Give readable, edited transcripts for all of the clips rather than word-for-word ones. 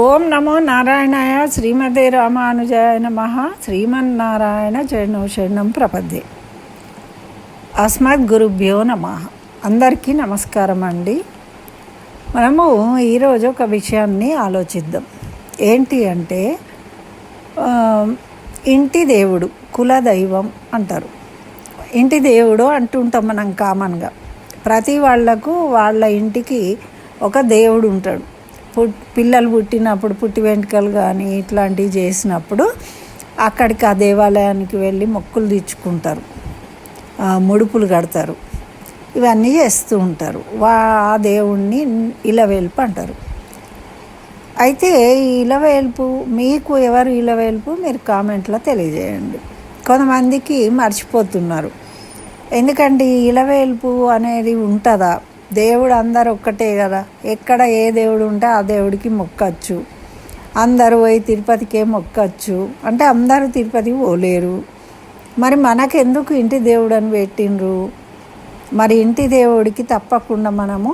ఓం నమో నారాయణాయ శ్రీమతే రామానుజాయ నమః. శ్రీమన్నారాయణ చరణో శరణం ప్రపద్యే. అస్మద్ గురుభ్యో నమః. అందరికీ నమస్కారం అండి. మనము ఈరోజు ఒక విషయాన్ని ఆలోచిద్దాం. ఏంటి అంటే ఇంటి దేవుడు, కులదైవం అంటారు. ఇంటి దేవుడు అంటుంటాం మనం కామన్గా. ప్రతి వాళ్లకు వాళ్ళ ఇంటికి ఒక దేవుడు ఉంటాడు. పిల్లలు పుట్టినప్పుడు పుట్టి వెంట్రుకలు కానీ ఇట్లాంటివి చేసినప్పుడు అక్కడికి ఆ దేవాలయానికి వెళ్ళి మొక్కులు తీర్చుకుంటారు, ముడుపులు కడతారు, ఇవన్నీ చేస్తూ ఉంటారు. ఆ దేవుణ్ణి ఇలవేల్పు అంటారు. అయితే ఈ ఇలవేల్పు మీకు ఎవరు ఇలవేల్పు మీరు కామెంట్లో తెలియజేయండి. కొంతమందికి మర్చిపోతున్నారు. ఎందుకంటే ఈ ఇలవేల్పు అనేది ఉంటుందా? దేవుడు అందరు ఒక్కటే కదా, ఎక్కడ ఏ దేవుడు ఉంటే ఆ దేవుడికి మొక్కచ్చు. అందరూ పోయి తిరుపతికే మొక్కచ్చు అంటే అందరూ తిరుపతికి పోలేరు. మరి మనకెందుకు ఇంటి దేవుడు అని పెట్టిండ్రు? మరి ఇంటి దేవుడికి తప్పకుండా మనము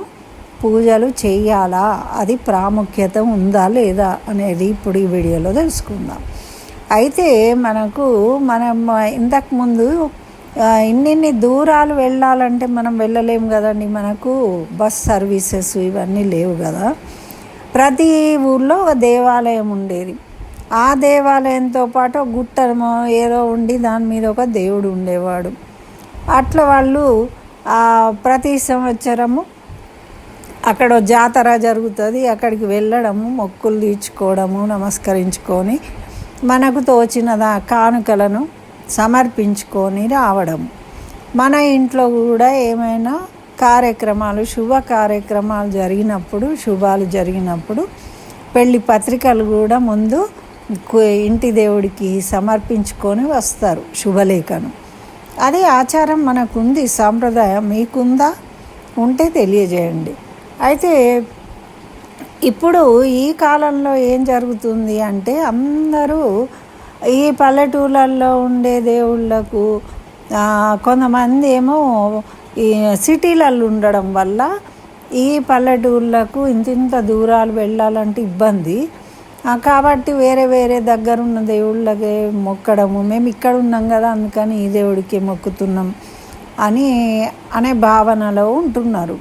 పూజలు చేయాలా, అది ప్రాముఖ్యత ఉందా లేదా అనేది ఇప్పుడు ఈ వీడియోలో తెలుసుకుందాం. అయితే మనం ఇంతకుముందు ఇన్నిన్ని దూరాలు వెళ్ళాలంటే మనం వెళ్ళలేము కదండి. మనకు బస్ సర్వీసెస్ ఇవన్నీ లేవు కదా. ప్రతి ఊర్లో ఒక దేవాలయం ఉండేది. ఆ దేవాలయంతో పాటు ఒక గుట్టమో ఏదో ఉండి దాని మీద ఒక దేవుడు ఉండేవాడు. అట్లా వాళ్ళు ప్రతి సంవత్సరము అక్కడ జాతర జరుగుతుంది, అక్కడికి వెళ్ళడము, మొక్కులు తీర్చుకోవడము, నమస్కరించుకొని మనకు తోచిన కానుకలను సమర్పించుకొని రావడం. మన ఇంట్లో కూడా ఏమైనా కార్యక్రమాలు, శుభ కార్యక్రమాలు శుభాలు జరిగినప్పుడు పెళ్లి పత్రికలు కూడా ముందు ఇంటి దేవుడికి సమర్పించుకొని వస్తారు, శుభలేఖను. అదే ఆచారం మనకుంది, సాంప్రదాయం మీకుందా? ఉంటే తెలియజేయండి. అయితే ఇప్పుడు ఈ కాలంలో ఏం జరుగుతుంది అంటే అందరూ ఈ పల్లెటూళ్ళల్లో ఉండే దేవుళ్ళకు, కొంతమంది ఏమో ఈ సిటీలలో ఉండడం వల్ల ఈ పల్లెటూళ్ళకు ఇంత దూరాలు వెళ్ళాలంటే ఇబ్బంది. కాబట్టి వేరే వేరే దగ్గరున్న దేవుళ్ళకే మొక్కడము, మేము ఇక్కడ ఉన్నాం కదా అందుకని ఈ దేవుడికి మొక్కుతున్నాం అనే భావనలో ఉంటున్నారు.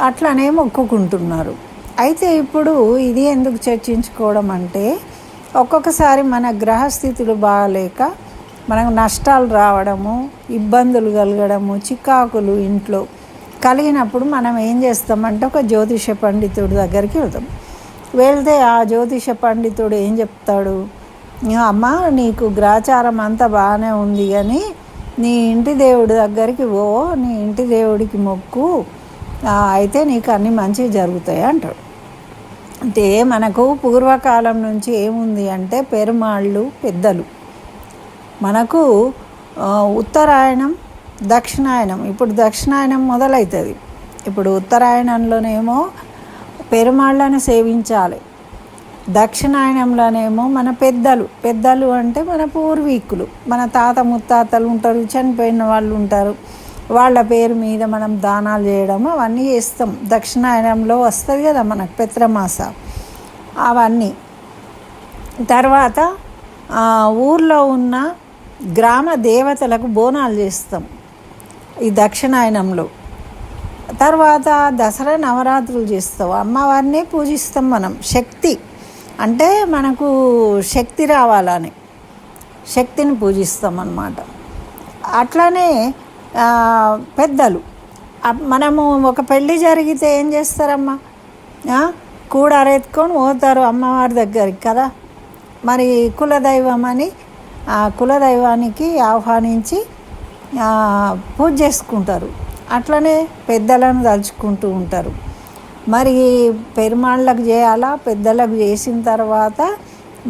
అట్లనే మొక్కుకుంటున్నారు. అయితే ఇప్పుడు ఇది ఎందుకు చర్చించుకోవడం అంటే, ఒక్కొక్కసారి మన గ్రహస్థితులు బాగాలేక మనకు నష్టాలు రావడము, ఇబ్బందులు కలగడము, చికాకులు ఇంట్లో కలిగినప్పుడు మనం ఏం చేస్తామంటే ఒక జ్యోతిష పండితుడి దగ్గరికి వెళ్తే ఆ జ్యోతిష పండితుడు ఏం చెప్తాడు? అమ్మ, నీకు గ్రహచారం అంతా బాగానే ఉంది కానీ నీ ఇంటి దేవుడి దగ్గరికి నీ ఇంటి దేవుడికి మొక్కు, అయితే నీకు అన్నీ మంచిగా జరుగుతాయి అంటాడు. అంటే మనకు పూర్వకాలం నుంచి ఏముంది అంటే పెరుమాళ్ళు పెద్దలు. మనకు ఉత్తరాయణం, దక్షిణాయనం. ఇప్పుడు దక్షిణాయనం మొదలవుతుంది. ఇప్పుడు ఉత్తరాయణంలోనేమో పెరుమాళ్ళను సేవించాలి, దక్షిణాయనంలోనేమో మన పెద్దలు అంటే మన పూర్వీకులు, మన తాత ముత్తాతలు ఉంటారు, చనిపోయిన వాళ్ళు ఉంటారు, వాళ్ళ పేరు మీద మనం దానాలు చేయడం అవన్నీ చేస్తాం. దక్షిణాయనంలో వస్తుంది కదా మనకు పితృమాస అవన్నీ. తర్వాత ఊర్లో ఉన్న గ్రామ దేవతలకు బోనాలు చేస్తాం ఈ దక్షిణాయనంలో. తర్వాత దసరా నవరాత్రులు చేస్తాం, అమ్మవారినే పూజిస్తాం మనం. శక్తి అంటే మనకు శక్తి రావాలని శక్తిని పూజిస్తాం అన్నమాట. అట్లనే పెద్దలు, మనము ఒక పెళ్ళి జరిగితే ఏం చేస్తారమ్మా? కూడారెత్తుకొని పోతారు అమ్మవారి దగ్గరికి కదా. మరి కులదైవం అని కులదైవానికి ఆహ్వానించి పూజ చేసుకుంటారు. అట్లనే పెద్దలను తలుచుకుంటూ ఉంటారు. మరి పెరుమాళ్ళకు చేయాలా, పెద్దలకు చేసిన తర్వాత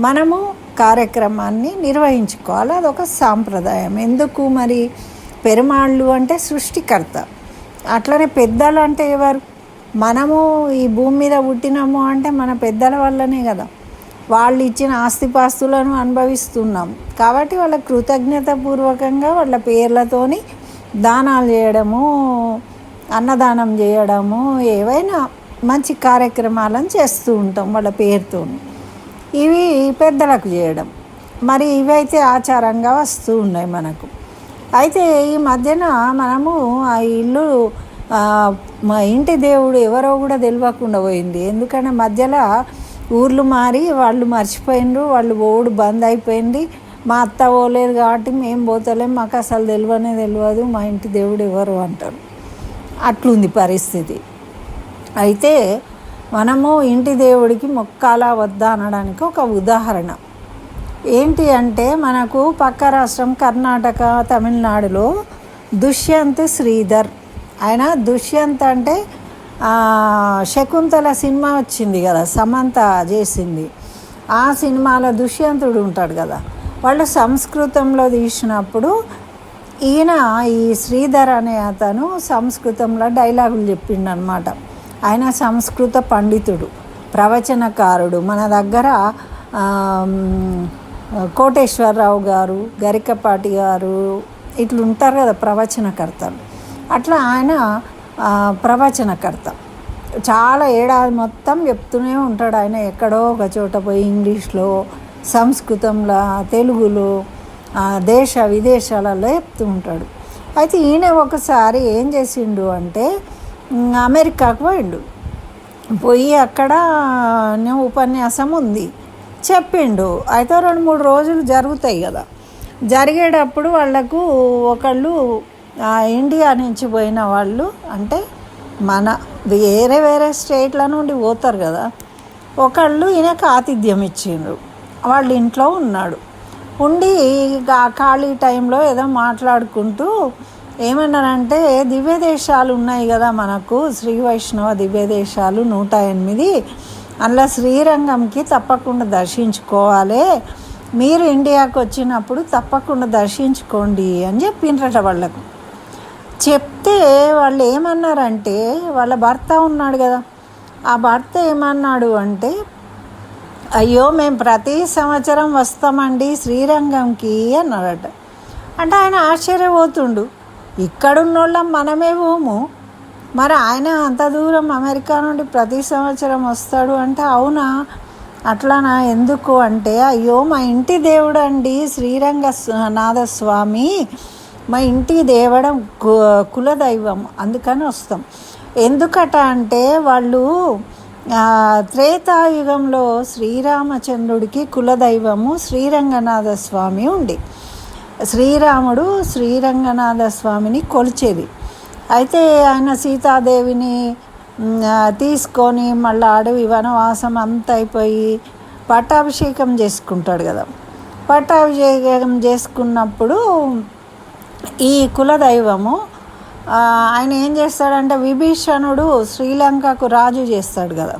మనము కార్యక్రమాన్ని నిర్వహించుకోవాలి. అదొక సాంప్రదాయం. ఎందుకు మరి? పెరుమాళ్ళు అంటే సృష్టికర్త. అట్లనే పెద్దలు అంటే ఎవరు? మనము ఈ భూమి మీద పుట్టినాము అంటే మన పెద్దల వల్లనే కదా. వాళ్ళు ఇచ్చిన ఆస్తిపాస్తులను అనుభవిస్తున్నాం కాబట్టి వాళ్ళ కృతజ్ఞతాపూర్వకంగా వాళ్ళ పేర్లతోని దానాలు చేయడము, అన్నదానం చేయడము, ఏవైనా మంచి కార్యక్రమాలను చేస్తూ ఉంటాం వాళ్ళ పేరుతో. ఇవి పెద్దలకు చేయడం. మరి ఇవైతే ఆచారంగా వస్తూ ఉన్నాయి మనకు. అయితే ఈ మధ్యన మనము ఆ ఇల్లు మా ఇంటి దేవుడు ఎవరో కూడా తెలియకుండా పోయింది. ఎందుకంటే మధ్యలో ఊర్లు మారి వాళ్ళు మర్చిపోయినరు, వాళ్ళు ఓడు బంద్ అయిపోయింది. మా అత్త పోలేదు కాబట్టి మేము పోతలేం, మాకు అసలు తెలియదు మా ఇంటి దేవుడు ఎవరు అంటారు. అట్లుంది పరిస్థితి. అయితే మనము ఇంటి దేవుడికి మొక్కాలా వద్దా అనడానికి ఒక ఉదాహరణ ఏంటి అంటే, మనకు పక్క రాష్ట్రం కర్ణాటక, తమిళనాడులో దుష్యంత్ శ్రీధర్, ఆయన దుష్యంత్ అంటే శకుంతల సినిమా వచ్చింది కదా, సమంత చేసింది. ఆ సినిమాలో దుష్యంతుడు ఉంటాడు కదా, వాళ్ళు సంస్కృతంలో తీసినప్పుడు ఈయన ఈ శ్రీధర్ అనే అతను సంస్కృతంలో డైలాగులు చెప్పిండు అనమాట. ఆయన సంస్కృత పండితుడు, ప్రవచనకారుడు. మన దగ్గర కోటేశ్వరరావు గారు, గరికపాటి గారు ఇట్లుంటారు కదా ప్రవచనకర్తలు. అట్లా ఆయన ప్రవచనకర్త. చాలా ఏడాది మొత్తం చెప్తూనే ఉంటాడు ఆయన. ఎక్కడో ఒక చోట పోయి ఇంగ్లీష్లో, సంస్కృతంలో, తెలుగులో, దేశ విదేశాలలో చెప్తూ ఉంటాడు. అయితే ఈయన ఒకసారి ఏం చేసిండు అంటే అమెరికాకు పోయిండు. పోయి అక్కడ ఉపన్యాసం ఉంది చెప్పిండు. అయితే 2-3 రోజులు జరుగుతాయి కదా. జరిగేటప్పుడు వాళ్ళకు ఒకళ్ళు ఇండియా నుంచి పోయిన వాళ్ళు, అంటే మన వేరే వేరే స్టేట్ల నుండి పోతారు కదా, ఒకళ్ళు ఈయనకు ఆతిథ్యం ఇచ్చిండ్రు. వాళ్ళ ఇంట్లో ఉన్నాడు. ఉండి ఖాళీ టైంలో ఏదో మాట్లాడుకుంటూ ఏమన్నారంటే, దివ్యదేశాలు ఉన్నాయి కదా మనకు, శ్రీ వైష్ణవ దివ్యదేశాలు 108, అందులో శ్రీరంగంకి తప్పకుండా దర్శించుకోవాలి, మీరు ఇండియాకు వచ్చినప్పుడు తప్పకుండా దర్శించుకోండి అని చెప్పిండ్రట వాళ్ళకు. చెప్తే వాళ్ళు ఏమన్నారంటే, వాళ్ళ భర్త ఉన్నాడు కదా, ఆ భర్త ఏమన్నాడు అంటే, అయ్యో మేము ప్రతి సంవత్సరం వస్తామండి శ్రీరంగంకి అన్నాడట. అంటే ఆయన ఆశ్చర్యపోతుండు, ఇక్కడున్న వాళ్ళం మనమే పోము, మరి ఆయన అంత దూరం అమెరికా నుండి ప్రతి సంవత్సరం వస్తాడు అంటే, అవునా అట్లానా ఎందుకు అంటే, అయ్యో మా ఇంటి దేవుడు అండి శ్రీరంగనాథస్వామి, మా ఇంటి దేవడం కులదైవం, అందుకని వస్తాం. ఎందుకట అంటే, వాళ్ళు త్రేతాయుగంలో శ్రీరామచంద్రుడికి కులదైవము శ్రీరంగనాథస్వామి ఉండి, శ్రీరాముడు శ్రీరంగనాథస్వామిని కొలిచేది. అయితే ఆయన సీతాదేవిని తీసుకొని మళ్ళీ అడవి వనవాసం అంతా అయిపోయి పట్టాభిషేకం చేసుకుంటాడు కదా. పట్టాభిషేకం చేసుకున్నప్పుడు ఈ కులదైవము ఆయన ఏం చేస్తాడంటే, విభీషణుడు శ్రీలంకకు రాజు చేస్తాడు కదా,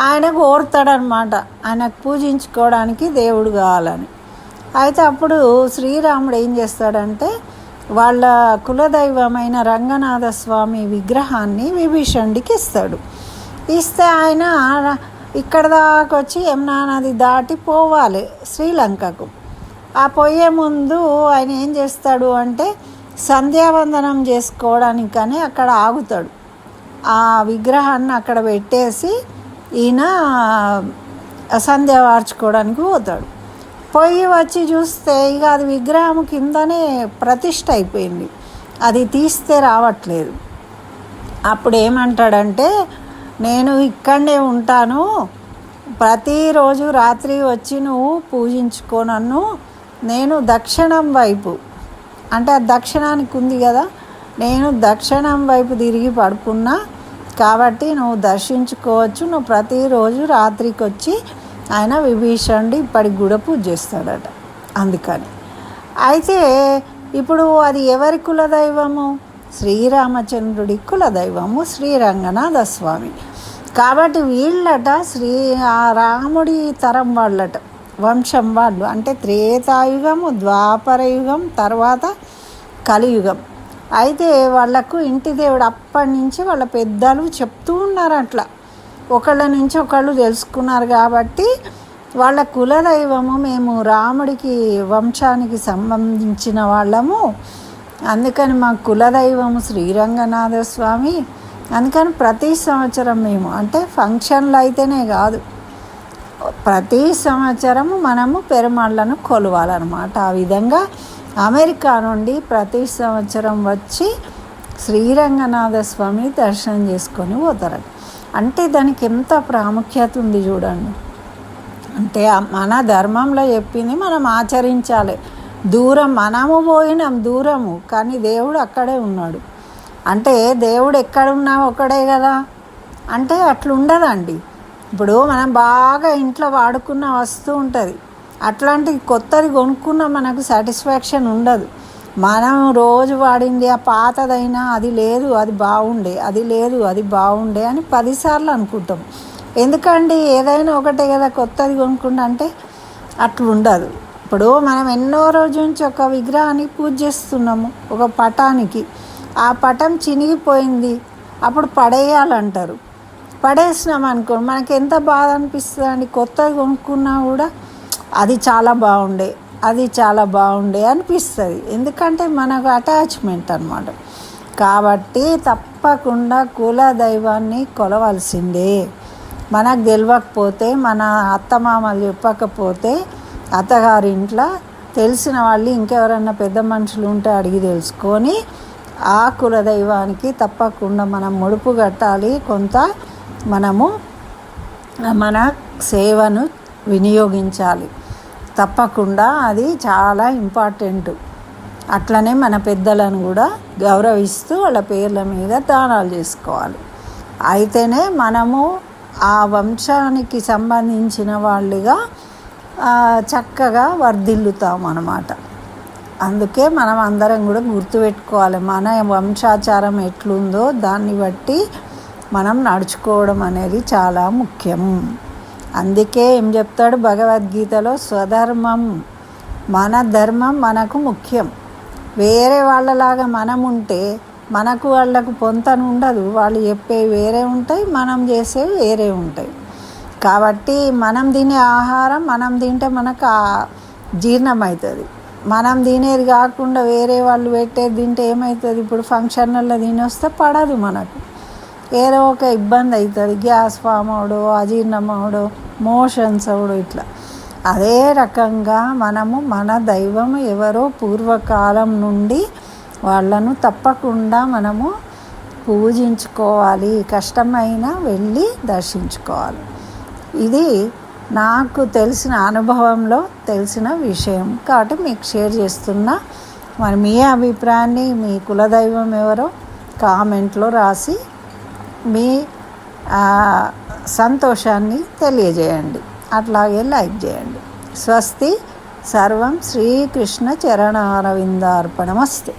ఆయనకు ఓర్తాడనమాట, ఆయనకు పూజించుకోవడానికి దేవుడు కావాలని. అయితే అప్పుడు శ్రీరాముడు ఏం చేస్తాడంటే, వాళ్ళ కులదైవమైన రంగనాథస్వామి విగ్రహాన్ని విభీషణుడికి ఇస్తాడు. ఇస్తే ఆయన ఇక్కడ దాకా వచ్చి యమునా నది దాటి పోవాలి శ్రీలంకకు. ఆ పోయే ముందు ఆయన ఏం చేస్తాడు అంటే, సంధ్యావందనం చేసుకోవడానికని అక్కడ ఆగుతాడు. ఆ విగ్రహాన్ని అక్కడ పెట్టేసి ఈయన సంధ్య వార్చుకోవడానికి పోతాడు. పోయి వచ్చి చూస్తే ఇక అది విగ్రహం కిందనే ప్రతిష్ఠ అయిపోయింది, అది తీస్తే రావట్లేదు. అప్పుడు ఏమంటాడంటే, నేను ఇక్కడనే ఉంటాను, ప్రతిరోజు రాత్రి వచ్చి నువ్వు పూజించుకో నన్ను, నేను దక్షిణం వైపు, అంటే దక్షిణానికి ఉంది కదా, నేను దక్షిణం వైపు తిరిగి పడుకున్నా కాబట్టి నువ్వు దర్శించుకోవచ్చు, నువ్వు ప్రతిరోజు రాత్రికి వచ్చి, ఆయన విభీషణుడు ఇప్పటికి కూడా పూజ చేస్తాడట అందుకని. అయితే ఇప్పుడు అది ఎవరి కులదైవము? శ్రీరామచంద్రుడి కులదైవము శ్రీరంగనాథస్వామి. కాబట్టి వీళ్ళట రాముడి తరం వాళ్ళట, వంశం వాళ్ళు, అంటే త్రేతాయుగము, ద్వాపరయుగం, తర్వాత కలియుగం. అయితే వాళ్లకు ఇంటి దేవుడు అప్పటి నుంచి వాళ్ళ పెద్దలు చెప్తూ ఉన్నారు, అట్లా ఒకళ్ళ నుంచి ఒకళ్ళు తెలుసుకున్నారు. కాబట్టి వాళ్ళ కులదైవము మేము రాముడికి వంశానికి సంబంధించిన వాళ్ళము, అందుకని మా కులదైవము శ్రీరంగనాథస్వామి, అందుకని ప్రతి సంవత్సరం మేము, అంటే ఫంక్షన్లు అయితేనే కాదు, ప్రతి సంవత్సరము మనము పెరుమాళ్ళను కొలవాలన్నమాట. ఆ విధంగా అమెరికా నుండి ప్రతి సంవత్సరం వచ్చి శ్రీరంగనాథ స్వామి దర్శనం చేసుకొని పోతారు. అంటే దానికి ఎంత ప్రాముఖ్యత ఉంది చూడండి. అంటే మన ధర్మంలో చెప్పింది మనం ఆచరించాలి. దూరం మనము పోయినాం దూరము, కానీ దేవుడు అక్కడే ఉన్నాడు. అంటే దేవుడు ఎక్కడున్నా ఒకడే కదా. అంటే అట్లుండదండి. ఇప్పుడు మనం బాగా ఇంట్లో వాడుకున్న వస్తువు ఉంటుంది, అట్లాంటిది కొత్తది కొనుక్కున్న మనకు సాటిస్ఫాక్షన్ ఉండదు. మనం రోజు వాడింది ఆ పాతదైనా అది లేదు అది బాగుండే, అది లేదు అది బాగుండే అని 10 సార్లు అనుకుంటాం. ఎందుకండి, ఏదైనా ఒకటే కదా కొత్తది కొనుక్కుంటా అంటే అట్లుండదు. ఇప్పుడు మనం ఎన్నో రోజుల నుంచి ఒక విగ్రహానికి పూజ చేస్తున్నాము, ఒక పటానికి. ఆ పటం చినిగిపోయింది, అప్పుడు పడేయాలంటారు. పడేసినాం అనుకో మనకి ఎంత బాధ అనిపిస్తుంది అండి. కొత్తది కొనుక్కున్నా కూడా అది చాలా బాగుండే, అది చాలా బాగుండే అనిపిస్తుంది. ఎందుకంటే మనకు అటాచ్మెంట్ అన్నమాట. కాబట్టి తప్పకుండా కుల దైవాన్ని కొలవాల్సిందే. మనకు తెలియకపోతే, మన అత్తమామలు చెప్పకపోతే, అత్తగారింట్లో తెలిసిన వాళ్ళు ఇంకెవరన్నా పెద్ద మనుషులు ఉంటే అడిగి తెలుసుకొని ఆ కులదైవానికి తప్పకుండా మనం ముడుపు కట్టాలి. కొంత మనము మన సేవను వినియోగించాలి. తప్పకుండా అది చాలా ఇంపార్టెంట్. అట్లనే మన పెద్దలను కూడా గౌరవిస్తూ వాళ్ళ పేర్ల మీద దానాలు చేసుకోవాలి. అయితేనే మనము ఆ వంశానికి సంబంధించిన వాళ్ళుగా చక్కగా వర్ధిల్లుతాం అన్నమాట. అందుకే మనం అందరం కూడా గుర్తుపెట్టుకోవాలి, మన వంశాచారం ఎట్లుందో దాన్ని బట్టి మనం నడుచుకోవడం అనేది చాలా ముఖ్యం. అందుకే ఏం చెప్తాడు భగవద్గీతలో, స్వధర్మం, మన ధర్మం మనకు ముఖ్యం. వేరే వాళ్ళలాగా మనం ఉంటే మనకు వాళ్ళకు పొంతన ఉండదు. వాళ్ళు చెప్పేవి వేరే ఉంటాయి, మనం చేసేవి వేరే ఉంటాయి. కాబట్టి మనం తినే ఆహారం మనం తింటే మనకు జీర్ణమవుతుంది. మనం తినేది కాకుండా వేరే వాళ్ళు పెట్టేది తింటే ఏమవుతుంది? ఇప్పుడు ఫంక్షన్లలో తినొస్తే పడదు, మనకు ఏదో ఒక ఇబ్బంది అవుతుంది. గ్యాస్ ఫామ్ అవడో, అజీర్ణం అవడో, మోషన్స్ అవడో, ఇట్లా. అదే రకంగా మనము మన దైవం ఎవరో పూర్వకాలం నుండి వాళ్ళను తప్పకుండా మనము పూజించుకోవాలి. కష్టమైనా వెళ్ళి దర్శించుకోవాలి. ఇది నాకు తెలిసిన అనుభవంలో తెలిసిన విషయం కాబట్టి మీకు షేర్ చేస్తున్నా. మరి మీ అభిప్రాయాన్ని, మీ కులదైవం ఎవరో కామెంట్లో రాసి మీ సంతోషాన్ని తెలియజేయండి. అట్లాగే లైక్ చేయండి. స్వస్తి. సర్వం శ్రీకృష్ణ చరణారవిందార్పణమస్తు.